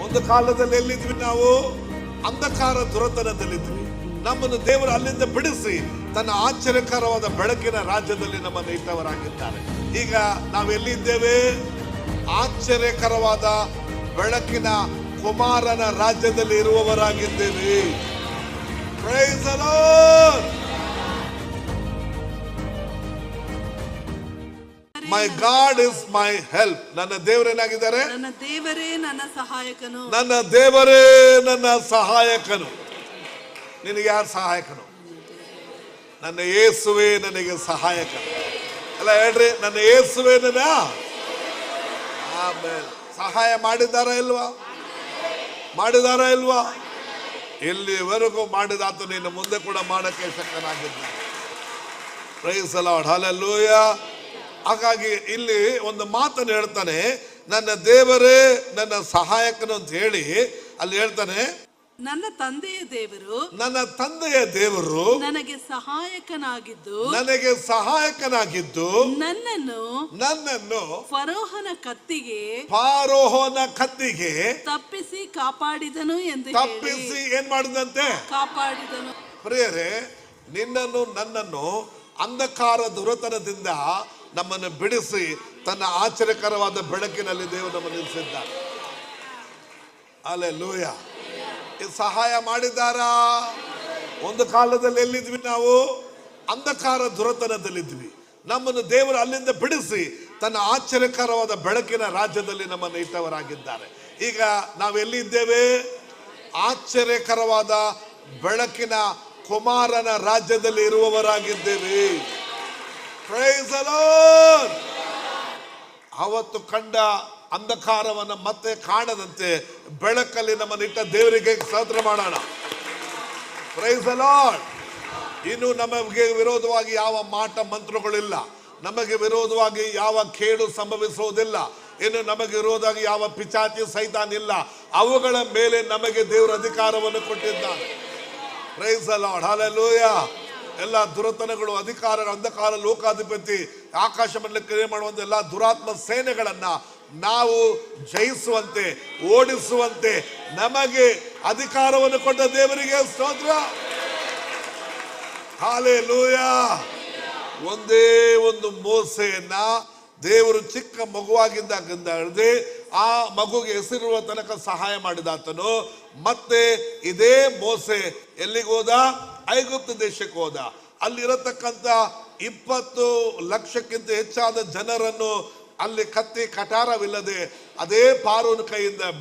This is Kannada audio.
ಒಂದು ಕಾಲದಲ್ಲಿ ಎಲ್ಲಿದ್ವಿ ನಾವು? ಅಂಧಕಾರ ದುರತನದಲ್ಲಿದ್ವಿ. ನಮ್ಮನ್ನು ದೇವರು ಅಲ್ಲಿಂದ ಬಿಡಿಸಿ ತನ್ನ ಆಶ್ಚರ್ಯಕರವಾದ ಬೆಳಕಿನ ರಾಜ್ಯದಲ್ಲಿ ನಮ್ಮನ್ನು ಇಟ್ಟವರಾಗಿದ್ದಾರೆ. ಈಗ ನಾವೆಲ್ಲಿದ್ದೇವೆ? ಆಶ್ಚರ್ಯಕರವಾದ ಬೆಳಕಿನ ಕುಮಾರನ ರಾಜ್ಯದಲ್ಲಿ ಇರುವವರಾಗಿದ್ದೇವೆ. Praise the Lord. My God is my help. ನನ್ನ ದೇವರೇನಾಗಿದ್ದಾರೆ? ನನ್ನ ದೇವರೇ ನನ್ನ ಸಹಾಯಕನು. ನನ್ನ ದೇವರೇ ನನ್ನ ಸಹಾಯಕನು. ನಿನಗೆ ಯಾರು ಸಹಾಯಕನು? ನನ್ನ ಯೇಸುವೇ ನನಗೆ ಸಹಾಯಕ. ಅಲ್ಲ ಹೇಳ್ರಿ, ನನ್ನ ಯೇಸುವೇ ನನ್ನ ಆಮೇಲೆ ಸಹಾಯ ಮಾಡಿದಾರ ಇಲ್ವಾ? ಮಾಡಿದಾರ ಇಲ್ವಾ? ಇಲ್ಲಿವರೆಗೂ ಮಾಡಿದಾತ ನೀನು ಮುಂದೆ ಕೂಡ ಮಾಡಕ್ಕೆ ಶಕ್ತನಾಗಿದ್ದಾನೆ. Praise the Lord. ಹಲ್ಲೆಲೂಯಾ. ಹಾಗಾಗಿ ಇಲ್ಲಿ ಒಂದು ಮಾತನ್ನು ಹೇಳ್ತಾನೆ, ನನ್ನ ದೇವರೇ ನನ್ನ ಸಹಾಯಕನು ಅಂತ ಹೇಳಿ ಅಲ್ಲಿ ಹೇಳ್ತಾನೆ, ನನ್ನ ತಂದೆಯ ದೇವರು, ನನ್ನ ತಂದೆಯ ದೇವರು ನನಗೆ ಸಹಾಯಕನಾಗಿದ್ದು ನನ್ನನ್ನು ಫರೋಹನ ಕತ್ತಿಗೆ ತಪ್ಪಿಸಿ ಕಾಪಾಡಿದನು ಎಂದು ತಪ್ಪಿಸಿ ಏನ್ ಮಾಡಿದಂತೆ? ಕಾಪಾಡಿದನು. ಪ್ರಿಯರೇ, ನಿನ್ನನ್ನು ನನ್ನನ್ನು ಅಂಧಕಾರ ದುರತನದಿಂದ ನಮ್ಮನ್ನು ಬಿಡಿಸಿ ತನ್ನ ಆಶ್ಚರ್ಯಕರವಾದ ಬೆಳಕಿನಲ್ಲಿ ದೇವರು ನಮ್ಮನ್ನು ನಿಲ್ಲಿಸಿದ್ದಾನೆ. ಹಲ್ಲೆಲೂಯಾ. ಸಹಾಯ ಮಾಡಿದ್ದಾರಾ? ಒಂದು ಕಾಲದಲ್ಲಿ ಎಲ್ಲಿದ್ವಿ ನಾವು? ಅಂಧಕಾರ ದುರತನದಲ್ಲಿದ್ವಿ. ನಮ್ಮನ್ನು ದೇವರು ಅಲ್ಲಿಂದ ಬಿಡಿಸಿ ತನ್ನ ಆಶ್ಚರ್ಯಕರವಾದ ಬೆಳಕಿನ ರಾಜ್ಯದಲ್ಲಿ ನಮ್ಮನ್ನು ಇಟ್ಟವರಾಗಿದ್ದಾರೆ. ಈಗ ನಾವೆಲ್ಲಿದ್ದೇವೆ? ಆಶ್ಚರ್ಯಕರವಾದ ಬೆಳಕಿನ ಕುಮಾರನ ರಾಜ್ಯದಲ್ಲಿ ಇರುವವರಾಗಿದ್ದೇವೆ. Praise the lord. ಅವತ್ತು ಕಂಡ ಅಂಧಕಾರವನ್ನು ಮತ್ತೆ ಕಾಣದಂತೆ ಬೆಳಕಲ್ಲಿ ನಮ್ಮನ್ನಿಟ್ಟ ದೇವರಿಗೆ ಸ್ತೋತ್ರ ಮಾಡೋಣ. Praise the Lord. ಇನ್ನು ನಮಗೆ ವಿರೋಧವಾಗಿ ಯಾವ ಮಾಟ ಮಂತ್ರಗಳಿಲ್ಲ, ನಮಗೆ ವಿರೋಧವಾಗಿ ಯಾವ ಕೇಡು ಸಂಭವಿಸುವುದಿಲ್ಲ, ಇನ್ನು ನಮಗೆ ವಿರೋಧವಾಗಿ ಯಾವ ಪಿಚಾಚಿ ಸೈತಾನ್ ಇಲ್ಲ. ಅವುಗಳ ಮೇಲೆ ನಮಗೆ ದೇವರ ಅಧಿಕಾರವನ್ನು ಕೊಟ್ಟಿದ್ದಾನೆ. Praise the Lord. ಹಲ್ಲೆಲೂಯಾ. ಎಲ್ಲ ದುರತನಗಳು, ಅಧಿಕಾರ, ಅಂಧಕಾರ, ಲೋಕಾಧಿಪತಿ, ಆಕಾಶ ಮಂಡಲ ಕ್ರಿಯೆ ಮಾಡುವಂತ ಎಲ್ಲ ದುರಾತ್ಮ ಸೇನೆಗಳನ್ನ ನಾವು ಜಯಿಸುವಂತೆ, ಓಡಿಸುವಂತೆ ನಮಗೆ ಅಧಿಕಾರವನ್ನು ಕೊಟ್ಟ ದೇವರಿಗೆ ಸ್ತೋತ್ರ. ಹಲ್ಲೆಲೂಯಾ. ಒಂದೇ ಒಂದು ಮೋಸೆಯನ್ನ ದೇವರು ಚಿಕ್ಕ ಮಗುವಾಗಿಂದ ಹಿಡಿದು ಆ ಮಗುಗೆ ಹೆಸರಿರುವ ತನಕ ಸಹಾಯ ಮಾಡಿದಾತನು. ಮತ್ತೆ ಇದೇ ಮೋಸೆ ಎಲ್ಲಿಗೆ ಹೋದ? ಐಗುಪ್ತ ದೇಶಕ್ಕೆ ಹೋದ. ಅಲ್ಲಿರತಕ್ಕಂತ 20 ಲಕ್ಷಕ್ಕಿಂತ ಹೆಚ್ಚಾದ ಜನರನ್ನು ಅಲ್ಲಿ ಕತ್ತಿ ಕಟಾರವಿಲ್ಲದೆ ಅದೇ ಪಾರೋನ ಕೈಯಿಂದ